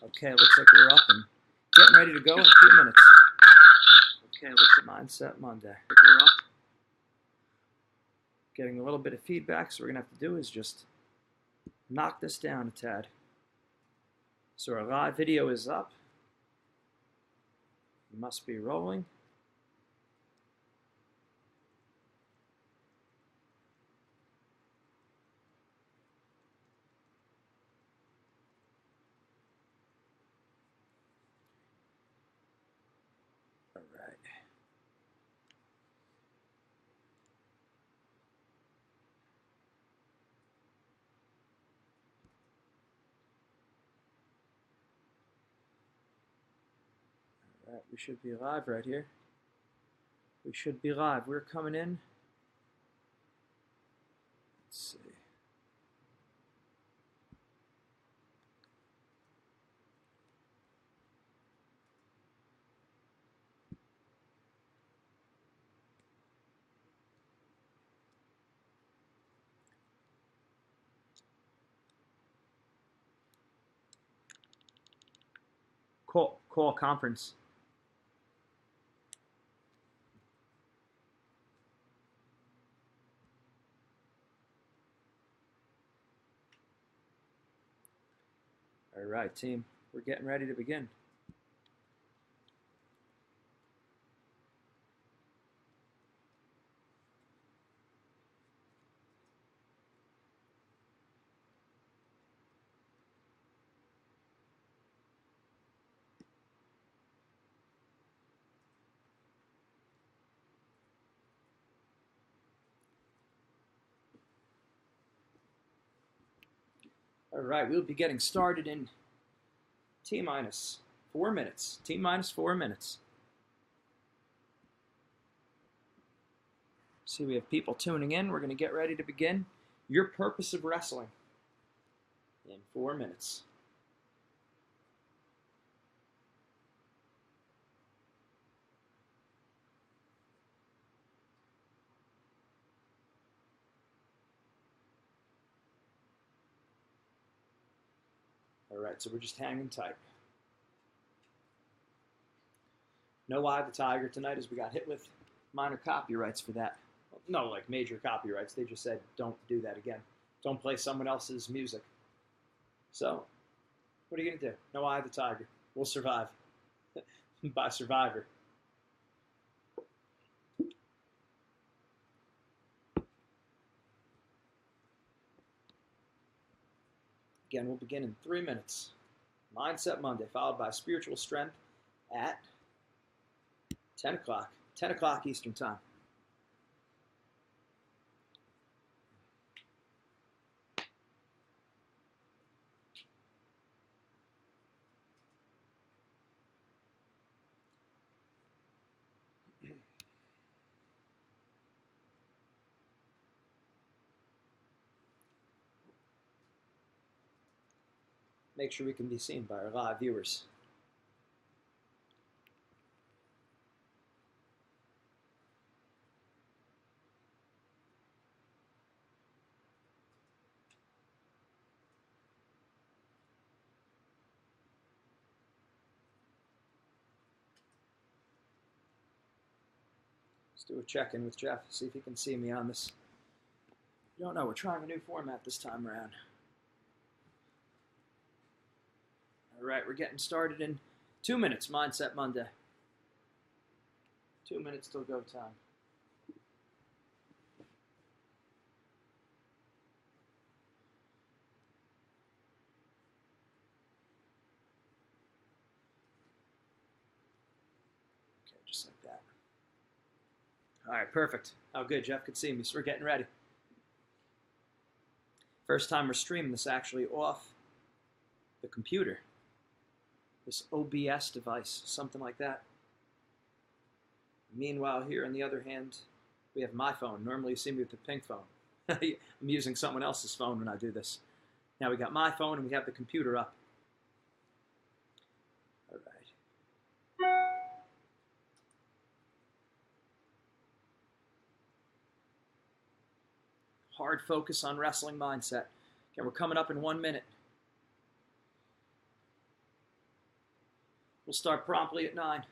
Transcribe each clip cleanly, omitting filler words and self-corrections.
Okay, looks like we're up and getting ready to go in a few minutes. Okay, looks like Mindset Monday. We're up. Getting a little bit of feedback, so we're going to have to do is just knock this down a tad. So our live video is up. It must be rolling. All right. All right, we should be live right here. We should be live. We're coming in. Let's see. Call conference. All right, team. We're getting ready to begin. All right, we'll be getting started in T-minus 4 minutes. T-minus 4 minutes. See, we have people tuning in. We're going to get ready to begin. Your purpose of wrestling in 4 minutes. All right, so we're just hanging tight. No Eye of the Tiger tonight, as we got hit with minor copyrights for that. No, like major copyrights. They just said, don't do that again. Don't play someone else's music. So, what are you going to do? No Eye of the Tiger. We'll survive. By Survivor. Again, we'll begin in 3 minutes. Mindset Monday, followed by Spiritual Strength at 10 o'clock. 10 o'clock Eastern Time. Make sure we can be seen by our live viewers. Let's do a check-in with Jeff, see if he can see me on this. Don't know, we're trying a new format this time around. All right, we're getting started in 2 minutes, Mindset Monday. 2 minutes till go time. Okay, just like that. All right, perfect. Oh, good, Jeff could see me, so we're getting ready. First time we're streaming this actually off the computer. This OBS device, something like that. Meanwhile, here on the other hand, we have my phone. Normally you see me with the pink phone. I'm using someone else's phone when I do this. Now we got my phone and we have the computer up. All right. Hard focus on wrestling mindset. Okay, we're coming up in 1 minute. We'll start promptly at 9.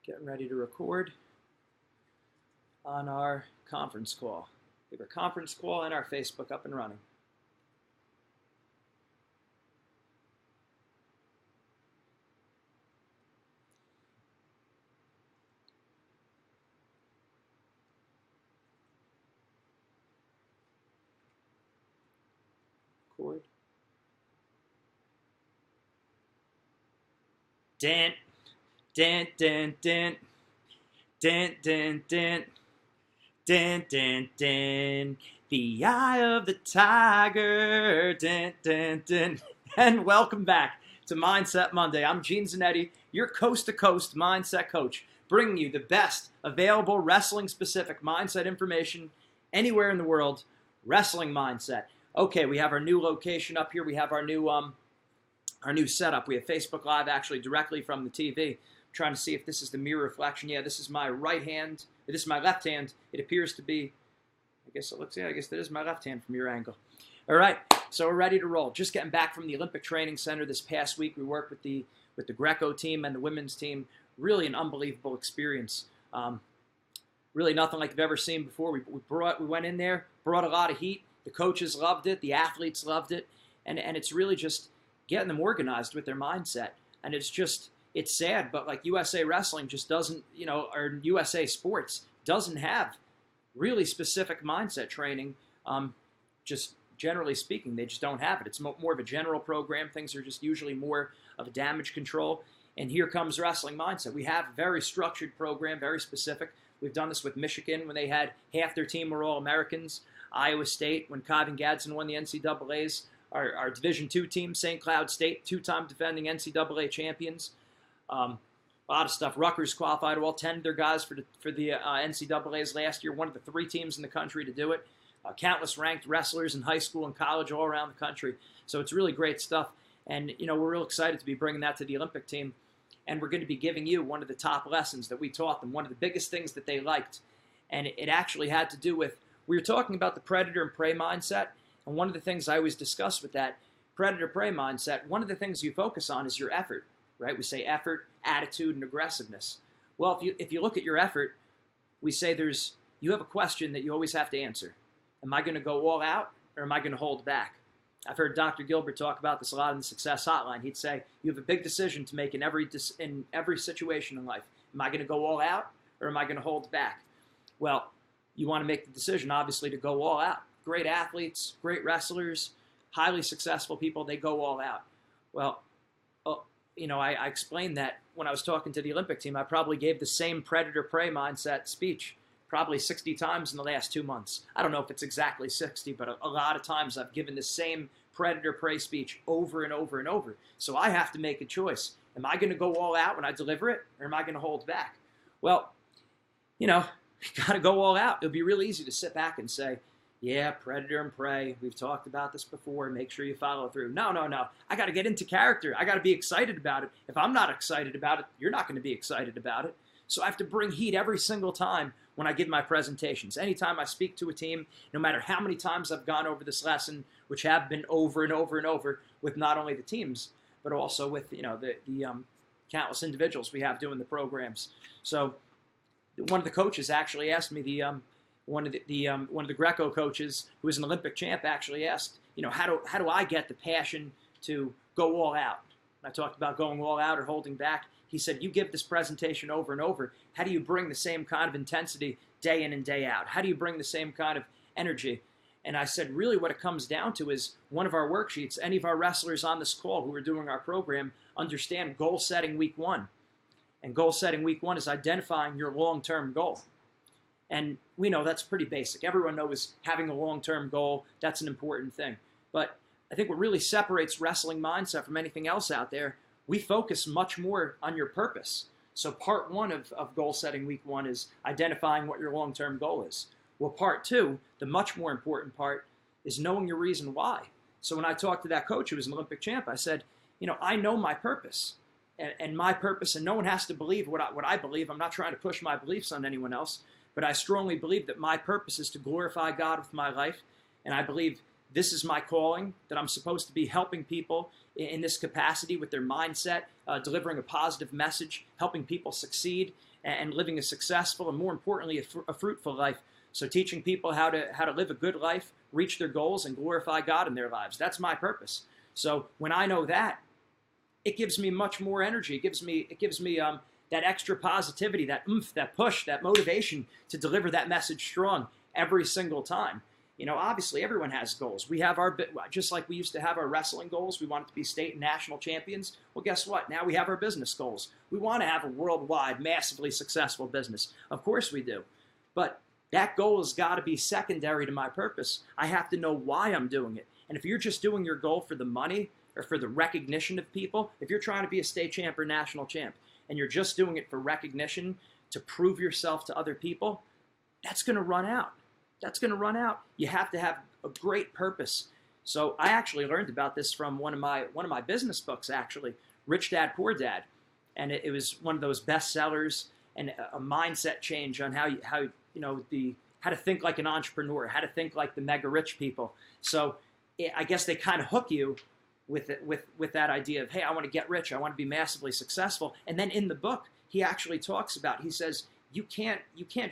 Getting ready to record on our conference call. We have our conference call and our Facebook up and running. Record. Dent. Dent, dent, dent. Dent, dent, dent. Dent, dent, dent. The eye of the tiger. Dent, dent, dent. And welcome back to Mindset Monday. I'm Gene Zanetti, your coast-to-coast mindset coach, bringing you the best available wrestling-specific mindset information anywhere in the world. Wrestling mindset. Okay, we have our new location up here. We have our new setup. We have Facebook Live actually directly from the TV. I'm trying to see if this is the mirror reflection. Yeah, this is my right hand. This is my left hand. It appears to be, I guess it looks, yeah, I guess that is my left hand from your angle. All right, so we're ready to roll. Just getting back from the Olympic Training Center this past week. We worked with the Greco team and the women's team. Really an unbelievable experience. Really nothing like you've ever seen before. We went in there, brought a lot of heat. The coaches loved it. The athletes loved it. And it's really just getting them organized with their mindset. And it's sad, but like USA Wrestling just doesn't, or USA Sports doesn't have really specific mindset training. Just generally speaking, they just don't have it. It's more of a general program. Things are just usually more of a damage control. And here comes Wrestling Mindset. We have a very structured program, very specific. We've done this with Michigan when they had half their team were All-Americans. Iowa State, when Kyvan Gadsden won the NCAAs. Our Division II team, St. Cloud State, two-time defending NCAA champions. A lot of stuff. Rutgers qualified all 10 of their guys for the NCAAs last year. One of the 3 teams in the country to do it. Countless ranked wrestlers in high school and college all around the country. So it's really great stuff. And, we're real excited to be bringing that to the Olympic team. And we're going to be giving you one of the top lessons that we taught them, one of the biggest things that they liked. And it actually had to do with, we were talking about the predator and prey mindset. And one of the things I always discuss with that predator-prey mindset, one of the things you focus on is your effort, right? We say effort, attitude, and aggressiveness. Well, if you look at your effort, we say you have a question that you always have to answer. Am I going to go all out or am I going to hold back? I've heard Dr. Gilbert talk about this a lot in the Success Hotline. He'd say, you have a big decision to make in every situation in life. Am I going to go all out or am I going to hold back? Well, you want to make the decision, obviously, to go all out. Great athletes, great wrestlers, highly successful people, they go all out. Well, I explained that when I was talking to the Olympic team. I probably gave the same predator-prey mindset speech probably 60 times in the last 2 months. I don't know if it's exactly 60, but a lot of times I've given the same predator-prey speech over and over and over. So I have to make a choice. Am I going to go all out when I deliver it, or am I going to hold back? Well, you got to go all out. It'll be really easy to sit back and say, yeah, predator and prey. We've talked about this before. Make sure you follow through. No. I got to get into character. I got to be excited about it. If I'm not excited about it, you're not going to be excited about it. So I have to bring heat every single time when I give my presentations. Anytime I speak to a team, no matter how many times I've gone over this lesson, which have been over and over and over with not only the teams, but also with the countless individuals we have doing the programs. So one of the coaches actually asked me, one of the Greco coaches, who is an Olympic champ, actually asked, how do I get the passion to go all out? I talked about going all out or holding back. He said, you give this presentation over and over. How do you bring the same kind of intensity day in and day out? How do you bring the same kind of energy? And I said, really what it comes down to is one of our worksheets. Any of our wrestlers on this call who are doing our program understand goal setting week 1. And goal setting week 1 is identifying your long-term goal. And we know that's pretty basic. Everyone knows having a long-term goal, that's an important thing. But I think what really separates Wrestling Mindset from anything else out there, we focus much more on your purpose. So part 1 of goal setting week 1 is identifying what your long-term goal is. Well, part 2, the much more important part, is knowing your reason why. So when I talked to that coach who was an Olympic champ, I said, I know my purpose. And my purpose, and no one has to believe what I believe. I'm not trying to push my beliefs on anyone else, but I strongly believe that my purpose is to glorify God with my life. And I believe this is my calling, that I'm supposed to be helping people in this capacity with their mindset, delivering a positive message, helping people succeed, and living a successful and, more importantly, a fruitful life. So teaching people how to live a good life, reach their goals, and glorify God in their lives. That's my purpose. So when I know that, it gives me much more energy. It gives me that extra positivity, that oomph, that push, that motivation to deliver that message strong every single time. Obviously everyone has goals. We have just like we used to have our wrestling goals. We wanted to be state and national champions. Well, guess what? Now we have our business goals. We want to have a worldwide, massively successful business. Of course we do. But that goal has got to be secondary to my purpose. I have to know why I'm doing it. And if you're just doing your goal for the money or for the recognition of people, if you're trying to be a state champ or national champ, and you're just doing it for recognition to prove yourself to other people, that's going to run out. That's going to run out. You have to have a great purpose. So I actually learned about this from one of my business books, actually, Rich Dad Poor Dad, and it was one of those bestsellers and a mindset change on how to think like an entrepreneur, how to think like the mega rich people. So I guess they kind of hook you with that idea of, hey, I want to get rich, I want to be massively successful. And then in the book, he actually talks about, he says, you can't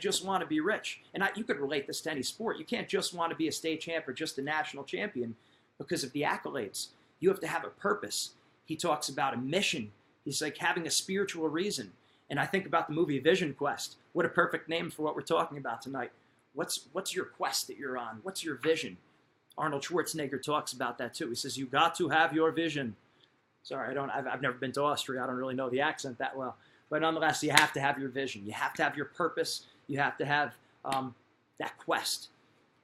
just want to be rich. And you could relate this to any sport. You can't just want to be a state champ or just a national champion because of the accolades. You have to have a purpose. He talks about a mission. He's like having a spiritual reason. And I think about the movie Vision Quest. What a perfect name for what we're talking about tonight. What's your quest that you're on? What's your vision? Arnold Schwarzenegger talks about that too. He says, you got to have your vision. Sorry, I've never been to Austria. I don't really know the accent that well. But nonetheless, you have to have your vision. You have to have your purpose. You have to have that quest.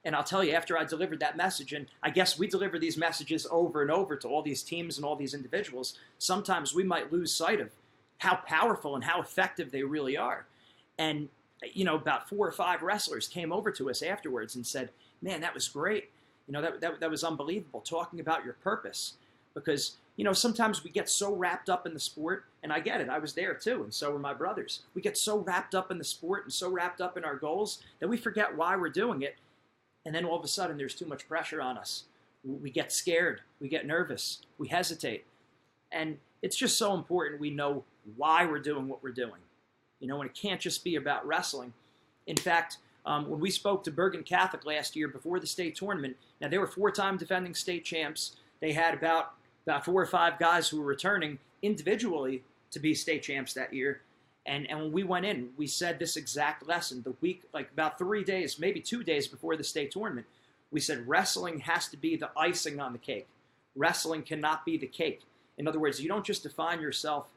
And I'll tell you, after I delivered that message, and I guess we deliver these messages over and over to all these teams and all these individuals, sometimes we might lose sight of how powerful and how effective they really are. And, about 4 or 5 wrestlers came over to us afterwards and said, man, that was great. That was unbelievable, talking about your purpose. Because, sometimes we get so wrapped up in the sport, and I get it, I was there too, and so were my brothers. We get so wrapped up in the sport and so wrapped up in our goals that we forget why we're doing it, and then all of a sudden there's too much pressure on us. We get scared, we get nervous, we hesitate. And it's just so important we know why we're doing what we're doing. And it can't just be about wrestling. In fact, when we spoke to Bergen Catholic last year before the state tournament, now they were 4-time defending state champs. They had about 4 or 5 guys who were returning individually to be state champs that year. And when we went in, we said this exact lesson the week, like about 3 days, maybe 2 days before the state tournament. We said wrestling has to be the icing on the cake. Wrestling cannot be the cake. In other words, you don't just define yourself,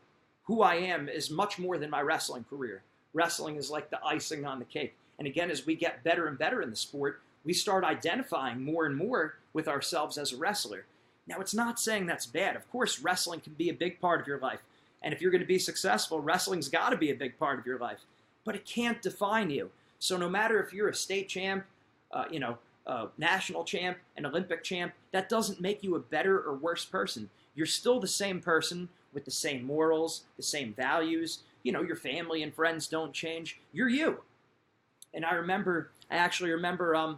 who I am is much more than my wrestling career. Wrestling is like the icing on the cake. And again, as we get better and better in the sport, we start identifying more and more with ourselves as a wrestler. Now, it's not saying that's bad. Of course, wrestling can be a big part of your life. And if you're going to be successful, wrestling's got to be a big part of your life. But it can't define you. So no matter if you're a state champ, national champ, an Olympic champ, that doesn't make you a better or worse person. You're still the same person with the same morals, the same values. Your family and friends don't change. You're you. And I actually remember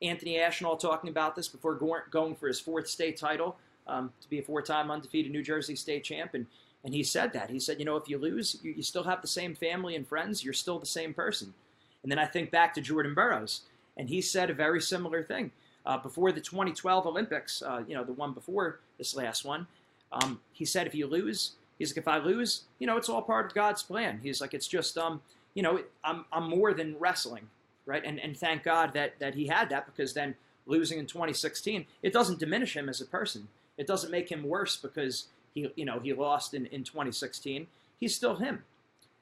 Anthony Ashnall talking about this before going for his 4th state title, to be a 4-time undefeated New Jersey state champ. And he said that. He said, if you lose, you still have the same family and friends. You're still the same person. And then I think back to Jordan Burroughs, and he said a very similar thing. Before the 2012 Olympics, the one before this last one, he said, if you lose, he's like, if I lose, it's all part of God's plan. He's like, it's just, I'm more than wrestling, right? And thank God that he had that, because then losing in 2016, it doesn't diminish him as a person. It doesn't make him worse because he lost in 2016. He's still him.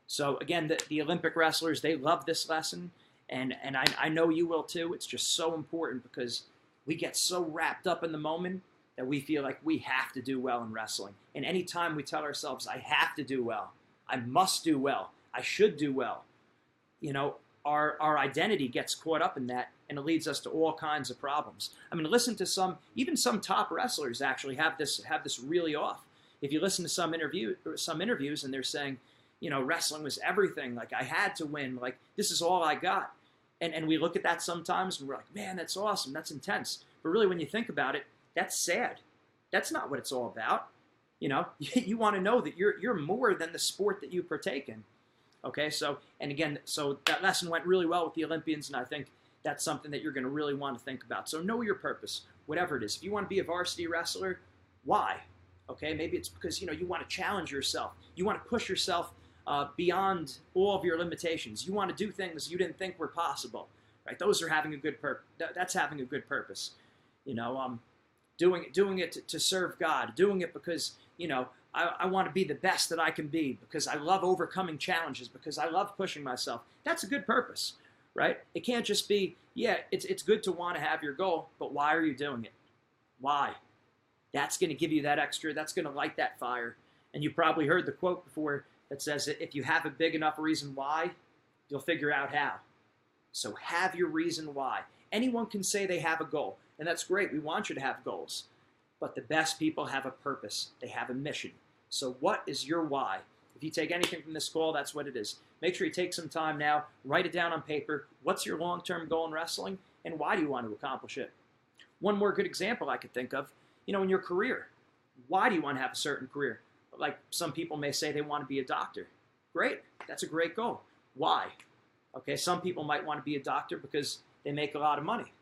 So again, the Olympic wrestlers, they love this lesson, and I know you will too. It's just so important because we get so wrapped up in the moment that we feel like we have to do well in wrestling. And anytime we tell ourselves, I have to do well, I must do well, I should do well, our identity gets caught up in that, and it leads us to all kinds of problems. I mean, listen to even some top wrestlers actually have this really off. If you listen to some interviews and they're saying, wrestling was everything. Like, I had to win. Like, this is all I got. And we look at that sometimes and we're like, man, that's awesome. That's intense. But really, when you think about it, that's sad. That's not what it's all about. You want to know that you're more than the sport that you partake in. Okay, so that lesson went really well with the Olympians, and I think that's something that you're going to really want to think about. So know your purpose, whatever it is. If you want to be a varsity wrestler, why? Okay, maybe it's because you want to challenge yourself. You want to push yourself beyond all of your limitations. You want to do things you didn't think were possible. Right? Those are having a good purpose. That's having a good purpose. Doing it to serve God. Doing it because I want to be the best that I can be, because I love overcoming challenges, because I love pushing myself. That's a good purpose, right? It can't just be, it's good to want to have your goal, but why are you doing it? Why? That's going to give you that extra, that's going to light that fire. And you probably heard the quote before that says that if you have a big enough reason why, you'll figure out how. So have your reason why. Anyone can say they have a goal, and that's great. We want you to have goals. But the best people have a purpose. They have a mission. So what is your why? If you take anything from this call, that's what it is. Make sure you take some time now, write it down on paper. What's your long-term goal in wrestling, and why do you want to accomplish it? One more good example I could think of, in your career. Why do you want to have a certain career? Like some people may say they want to be a doctor. Great. That's a great goal. Why? Okay, some people might want to be a doctor because they make a lot of money.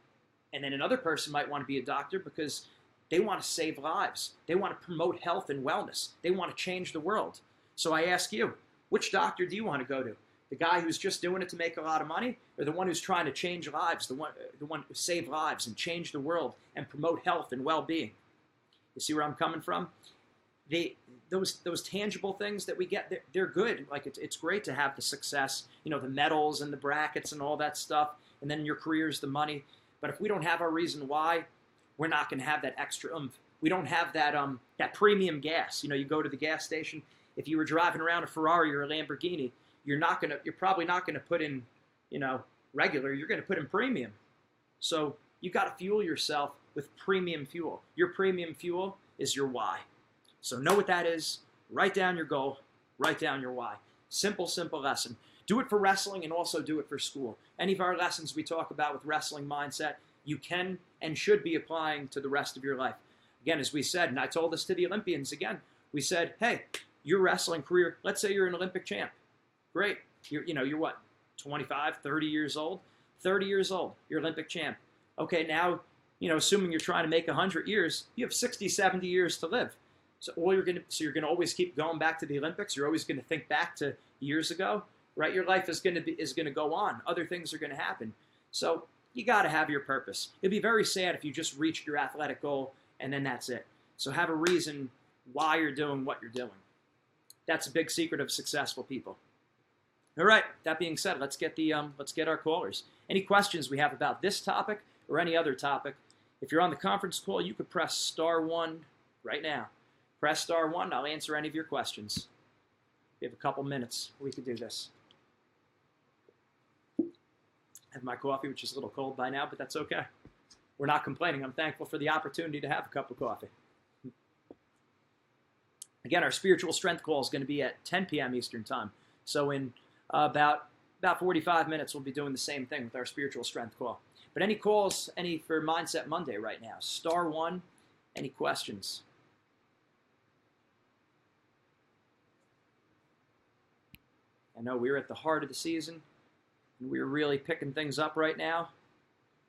And then another person might want to be a doctor because they want to save lives. They want to promote health and wellness. They want to change the world. So I ask you, which doctor do you want to go to? The guy who's just doing it to make a lot of money, or the one who's trying to change lives, the one who save lives and change the world and promote health and well-being? You see where I'm coming from? Those tangible things that we get, they're good. Like it's great to have the success, the medals and the brackets and all that stuff, and then in your career's the money. But if we don't have our reason why, we're not going to have that extra oomph. We don't have that premium gas. You go to the gas station. If you were driving around a Ferrari or a Lamborghini, you're probably not going to put in, regular. You're going to put in premium. So you got to fuel yourself with premium fuel. Your premium fuel is your why. So know what that is. Write down your goal. Write down your why. Simple, simple lesson. Do it for wrestling and also do it for school. Any of our lessons we talk about with wrestling mindset, you can and should be applying to the rest of your life. Again, as we said, and I told this to the Olympians again, we said, hey, your wrestling career, let's say you're an Olympic champ. Great. You're what, 25, 30 years old? 30 years old, you're Olympic champ. Okay, now, assuming you're trying to make 100 years, you have 60, 70 years to live. So you're going to always keep going back to the Olympics. You're always going to think back to years ago, right? Your life is going to go on. Other things are going to happen. So you got to have your purpose. It'd be very sad if you just reached your athletic goal and then that's it. So have a reason why you're doing what you're doing. That's a big secret of successful people. All right. That being said, let's get our callers. Any questions we have about this topic or any other topic? If you're on the conference call, you could press *1 right now. Press *1. I'll answer any of your questions. We have a couple minutes. We could do this. I have my coffee, which is a little cold by now, but that's okay. We're not complaining. I'm thankful for the opportunity to have a cup of coffee. Again, our spiritual strength call is going to be at 10 p.m. Eastern time. So in about 45 minutes, we'll be doing the same thing with our spiritual strength call. But any calls, any for Mindset Monday right now? *1. Any questions? I know we're at the heart of the season, and we're really picking things up right now.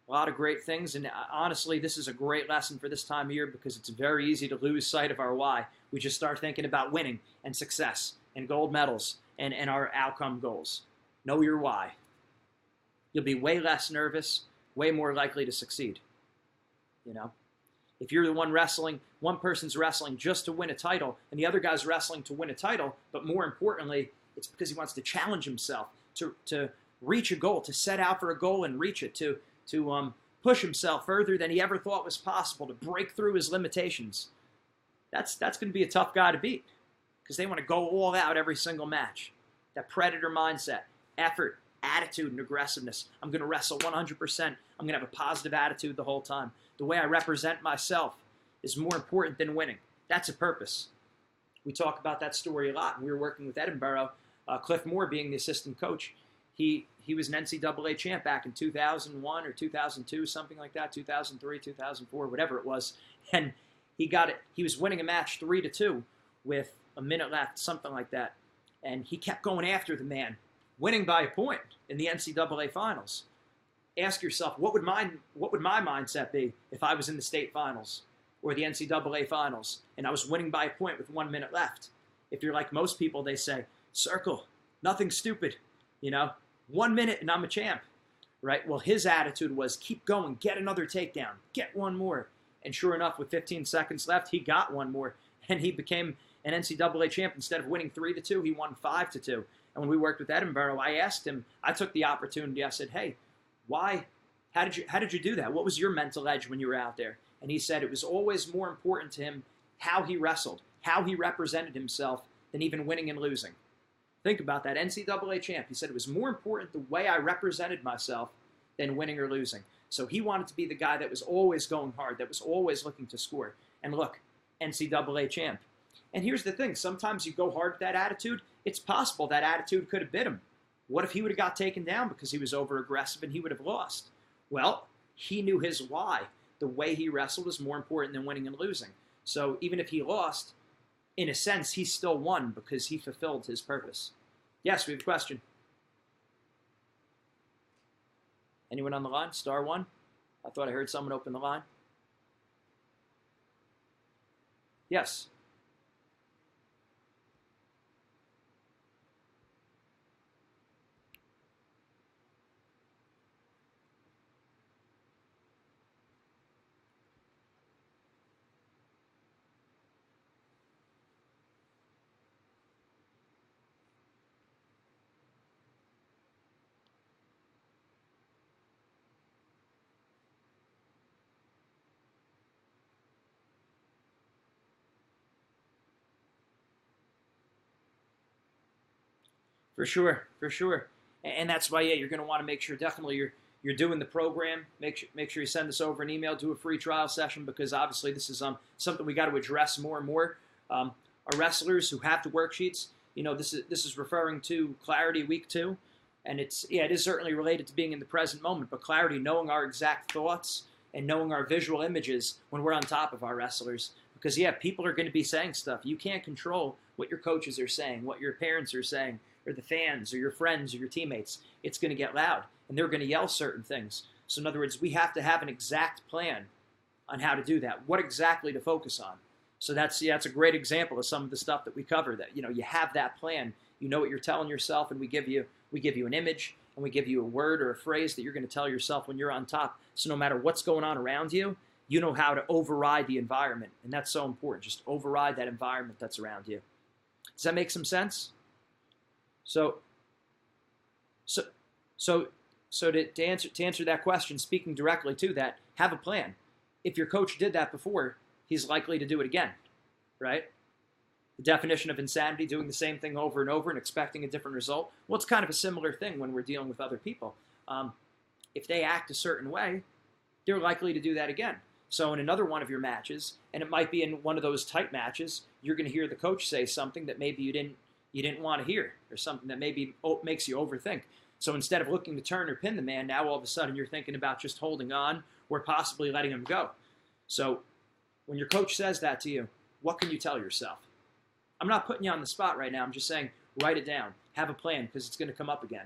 A lot of great things, and honestly, this is a great lesson for this time of year because it's very easy to lose sight of our why. We just start thinking about winning and success and gold medals and our outcome goals. Know your why. You'll be way less nervous, way more likely to succeed. If you're the one wrestling, one person's wrestling just to win a title, and the other guy's wrestling to win a title, but more importantly, it's because he wants to challenge himself to reach a goal, to set out for a goal and reach it, to push himself further than he ever thought was possible, to break through his limitations. That's going to be a tough guy to beat because they want to go all out every single match. That predator mindset, effort, attitude and aggressiveness. I'm going to wrestle 100%. I'm going to have a positive attitude the whole time. The way I represent myself is more important than winning. That's a purpose. We talk about that story a lot. And we were working with Edinboro, Cliff Moore being the assistant coach. He was an NCAA champ back in 2001 or 2002, something like that, 2003, 2004, whatever it was. And he was winning a match 3-2 with a minute left, something like that. And he kept going after the man, winning by a point in the NCAA finals. Ask yourself, what would my mindset be if I was in the state finals or the NCAA finals and I was winning by a point with 1 minute left? If you're like most people, they say, circle, nothing stupid, 1 minute and I'm a champ, right? Well, his attitude was keep going, get another takedown, get one more. And sure enough, with 15 seconds left, he got one more and he became an NCAA champ. Instead of winning 3-2, he won 5-2. And when we worked with Edinboro, I asked him, I took the opportunity, I said, hey, why? How did you do that? What was your mental edge when you were out there? And he said it was always more important to him how he wrestled, how he represented himself than even winning and losing. Think about that. NCAA champ. He said it was more important the way I represented myself than winning or losing. So he wanted to be the guy that was always going hard, that was always looking to score. And look, NCAA champ. And here's the thing. Sometimes you go hard with that attitude. It's possible that attitude could have bit him. What if he would have got taken down because he was over-aggressive and he would have lost? Well, he knew his why. The way he wrestled was more important than winning and losing. So even if he lost, in a sense, he still won because he fulfilled his purpose. Yes, we have a question. Anyone on the line? Star one? I thought I heard someone open the line. Yes. For sure, for sure. And that's why, yeah, you're going to want to make sure definitely you're doing the program. Make sure you send us over an email, do a free trial session, because obviously this is something we got to address more and more. Our wrestlers who have the worksheets, this is referring to Clarity Week 2, and it is certainly related to being in the present moment, but Clarity, knowing our exact thoughts and knowing our visual images when we're on top of our wrestlers. Because, yeah, people are going to be saying stuff. You can't control what your coaches are saying, what your parents are saying, or the fans, or your friends, or your teammates. It's going to get loud, and they're going to yell certain things. So in other words, we have to have an exact plan on how to do that, what exactly to focus on. So that's a great example of some of the stuff that we cover, that you have that plan, you know what you're telling yourself, and we give you an image, and we give you a word or a phrase that you're going to tell yourself when you're on top. So no matter what's going on around you, you know how to override the environment, and that's so important. Just override that environment that's around you. Does that make some sense? So to answer that question, speaking directly to that, have a plan. If your coach did that before, he's likely to do it again, right? The definition of insanity, doing the same thing over and over and expecting a different result. Well, it's kind of a similar thing when we're dealing with other people. If they act a certain way, they're likely to do that again. So in another one of your matches, and it might be in one of those tight matches, you're going to hear the coach say something that maybe you didn't want to hear, or something that maybe makes you overthink. So instead of looking to turn or pin the man, now all of a sudden you're thinking about just holding on or possibly letting him go. So when your coach says that to you, what can you tell yourself? I'm not putting you on the spot right now. I'm just saying write it down. Have a plan, because it's going to come up again.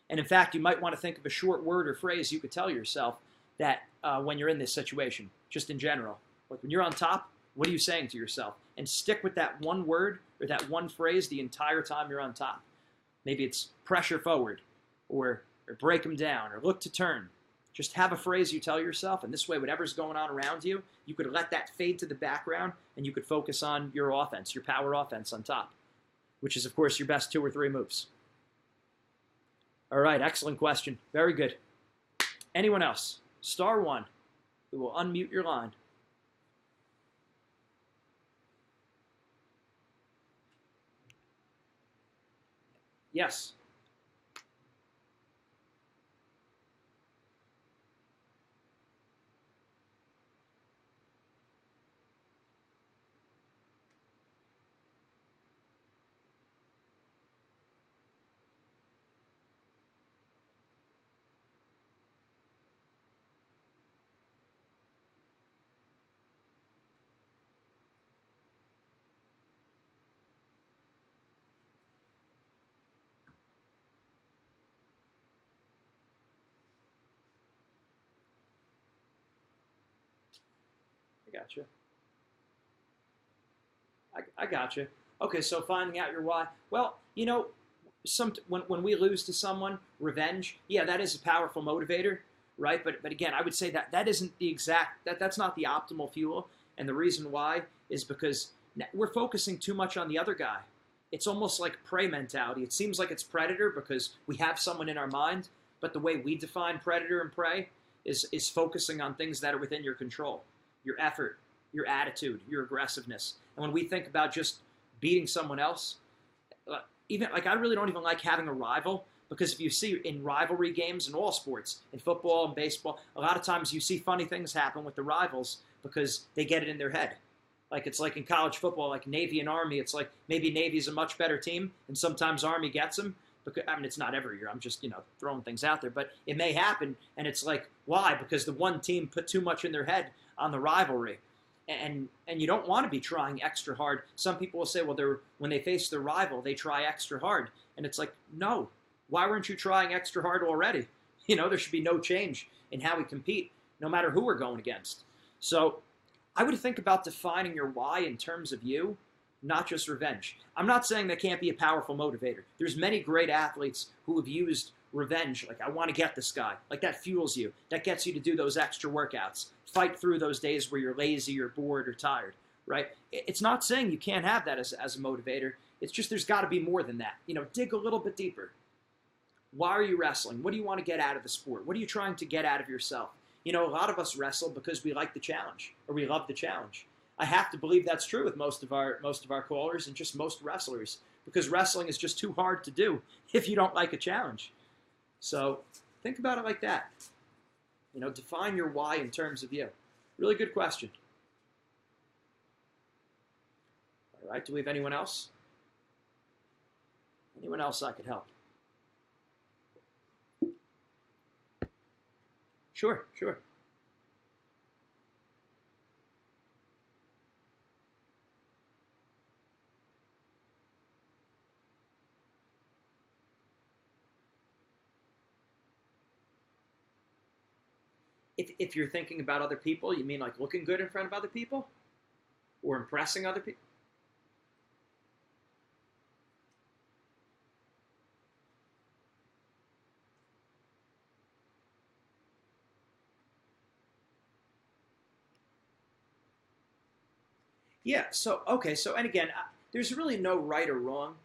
And in fact, you might want to think of a short word or phrase you could tell yourself that when you're in this situation, just in general. Like when you're on top, what are you saying to yourself? And stick with that one word or that one phrase the entire time you're on top. Maybe it's pressure forward, or break them down, or look to turn. Just have a phrase you tell yourself, and this way whatever's going on around you, you could let that fade to the background, and you could focus on your offense, your power offense on top, which is, of course, your best 2 or 3 moves. All right, excellent question. Very good. Anyone else? Star 1. We will unmute your line. Yes. I got you. I got you. Okay, so finding out your why. Well, when we lose to someone, revenge, yeah, that is a powerful motivator, right? But again, I would say that that isn't the exact that's not the optimal fuel, and the reason why is because we're focusing too much on the other guy. It's almost like prey mentality. It seems like it's predator because we have someone in our mind, but the way we define predator and prey is focusing on things that are within your control, your effort, your attitude, your aggressiveness. And when we think about just beating someone else, even like I really don't even like having a rival, because if you see in rivalry games in all sports, in football and baseball, a lot of times you see funny things happen with the rivals because they get it in their head. Like it's like in college football, like Navy and Army, it's like maybe Navy's a much better team, and sometimes Army gets them. Because, I mean, it's not every year. I'm just, throwing things out there. But it may happen, and it's like, why? Because the one team put too much in their head on the rivalry. And you don't want to be trying extra hard. Some people will say, well, when they face their rival, they try extra hard. And it's like, no. Why weren't you trying extra hard already? There should be no change in how we compete, no matter who we're going against. So I would think about defining your why in terms of you, not just revenge. I'm not saying that can't be a powerful motivator. There's many great athletes who have used revenge. Like, I want to get this guy. Like, that fuels you. That gets you to do those extra workouts. Fight through those days where you're lazy or bored or tired, right? It's not saying you can't have that as a motivator. It's just there's got to be more than that. Dig a little bit deeper. Why are you wrestling? What do you want to get out of the sport? What are you trying to get out of yourself? A lot of us wrestle because we like the challenge or we love the challenge. I have to believe that's true with most of our callers and just most wrestlers, because wrestling is just too hard to do if you don't like a challenge. So think about it like that. Define your why in terms of you. Really good question. All right, do we have anyone else? Anyone else I could help? Sure. If you're thinking about other people, you mean like looking good in front of other people? Or impressing other people? Yeah, and again, there's really no right or wrong.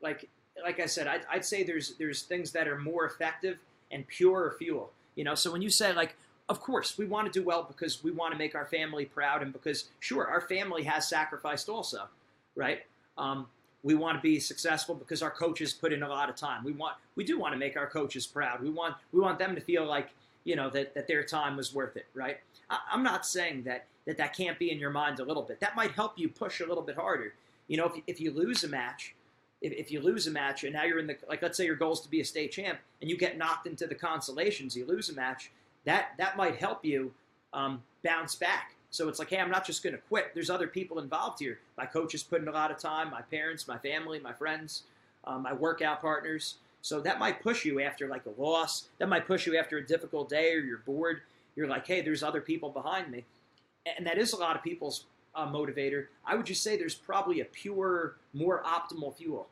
Like I said, I'd say there's things that are more effective and purer fuel. So when you say, like, of course we want to do well because we want to make our family proud, and because sure, our family has sacrificed also, right? We want to be successful because our coaches put in a lot of time. We do want to make our coaches proud. We want them to feel like that their time was worth it, right? I'm not saying that can't be in your mind a little bit. That might help you push a little bit harder. If you lose a match, if you lose a match and now you're in the, like, let's say your goal is to be a state champ and you get knocked into the consolations, you lose a match, that might help you bounce back. So it's like, hey, I'm not just going to quit. There's other people involved here. My coach is putting a lot of time, my parents, my family, my friends, my workout partners. So that might push you after like a loss. That might push you after a difficult day or you're bored. You're like, hey, there's other people behind me. And that is a lot of people's motivator. I would just say there's probably a pure, more optimal fuel,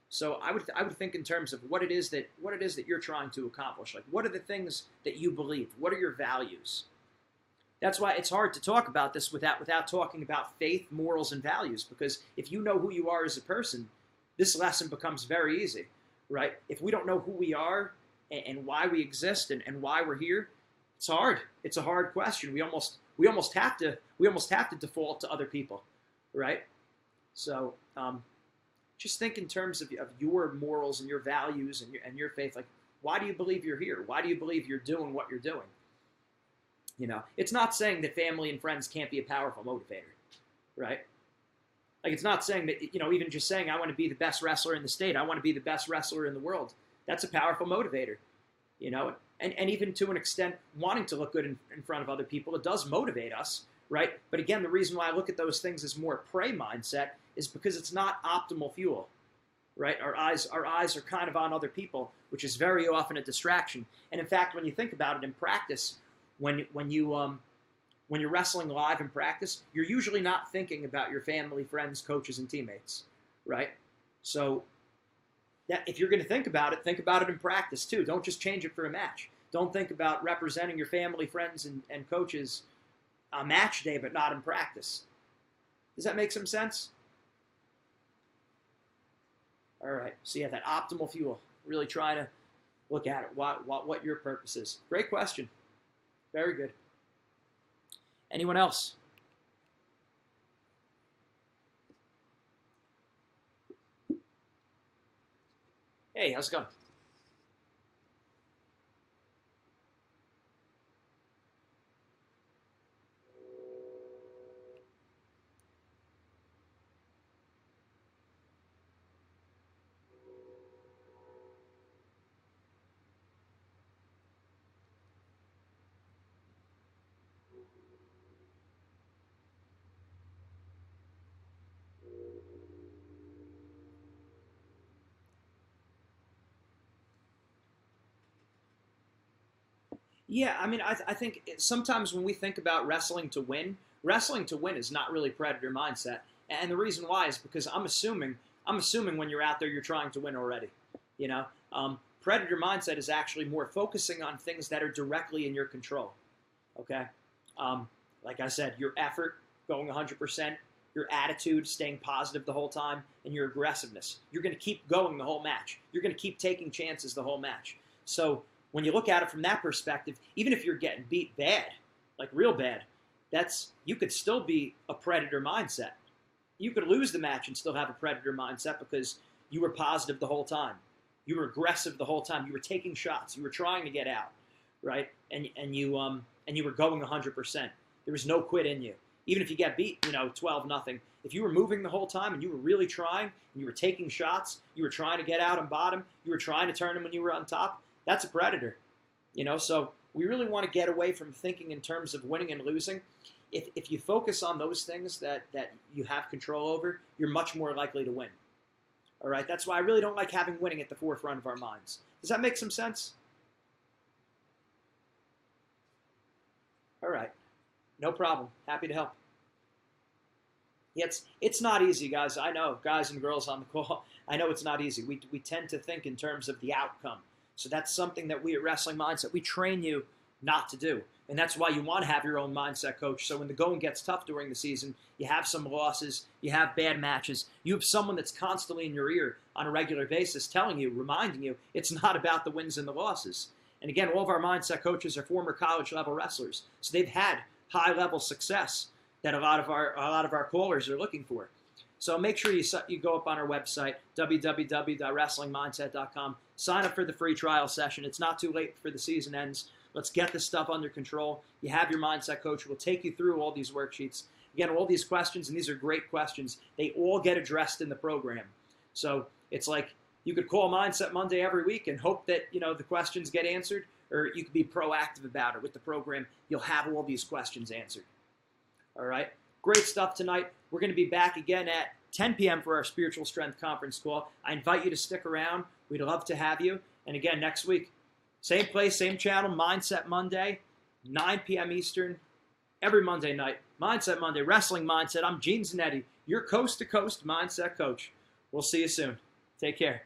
So I would think in terms of what it is that you're trying to accomplish. Like, what are the things that you believe? What are your values? That's why it's hard to talk about this without talking about faith, morals, and values. Because if you know who you are as a person, this lesson becomes very easy, right? If we don't know who we are and why we exist and why we're here, it's hard. It's a hard question. We almost have to default to other people, right? So just think in terms of your morals and your values and your faith. Like, why do you believe you're here? Why do you believe you're doing what you're doing? It's not saying that family and friends can't be a powerful motivator, right? Like, it's not saying that, even just saying I want to be the best wrestler in the state, I want to be the best wrestler in the world. That's a powerful motivator, And even to an extent, wanting to look good in front of other people, it does motivate us, right? But again, the reason why I look at those things as more prey mindset is because it's not optimal fuel, right? Our eyes are kind of on other people, which is very often a distraction. And in fact, when you think about it in practice, when you when you're wrestling live in practice, you're usually not thinking about your family, friends, coaches, and teammates, right? So that if you're going to think about it in practice too. Don't just change it for a match. Don't think about representing your family, friends, and coaches on match day, but not in practice. Does that make some sense? All right. So yeah, that optimal fuel. Really try to look at it. What your purpose is. Great question. Very good. Anyone else? Hey, how's it going? Yeah, I mean, I think sometimes when we think about wrestling to win is not really predator mindset, and the reason why is because I'm assuming when you're out there you're trying to win already. You know, predator mindset is actually more focusing on things that are directly in your control. Okay, like I said, your effort going 100%, your attitude staying positive the whole time, and your aggressiveness. You're going to keep going the whole match. You're going to keep taking chances the whole match. So when you look at it from that perspective, even if you're getting beat bad, like real bad, you could still be a predator mindset. You could lose the match and still have a predator mindset because you were positive the whole time. You were aggressive the whole time. You were taking shots. You were trying to get out, right? And you were going 100%. There was no quit in you. Even if you get beat, 12-0. If you were moving the whole time and you were really trying, and you were taking shots, you were trying to get out on bottom, you were trying to turn them when you were on top, that's a predator. So we really want to get away from thinking in terms of winning and losing. If you focus on those things that you have control over, you're much more likely to win. All right, that's why I really don't like having winning at the forefront of our minds. Does that make some sense? All right, no problem. Happy to help. Yeah, it's not easy, guys. I know, guys and girls on the call. I know it's not easy. We tend to think in terms of the outcome. So that's something that we at Wrestling Mindset, we train you not to do. And that's why you want to have your own mindset coach. So when the going gets tough during the season, you have some losses, you have bad matches, you have someone that's constantly in your ear on a regular basis telling you, reminding you, it's not about the wins and the losses. And again, all of our mindset coaches are former college level wrestlers. So they've had high level success that a lot of our callers are looking for. So make sure you go up on our website, www.wrestlingmindset.com. Sign up for the free trial session. It's not too late before the season ends. Let's get this stuff under control. You have your mindset coach who will take you through all these worksheets. Again, all these questions, and these are great questions, they all get addressed in the program. So it's like you could call Mindset Monday every week and hope that the questions get answered, or you could be proactive about it with the program. You'll have all these questions answered. All right. Great stuff tonight. We're going to be back again at 10 p.m. for our Spiritual Strength Conference call. I invite you to stick around. We'd love to have you. And again, next week, same place, same channel, Mindset Monday, 9 p.m. Eastern, every Monday night. Mindset Monday, Wrestling Mindset. I'm Gene Zanetti, your coast-to-coast mindset coach. We'll see you soon. Take care.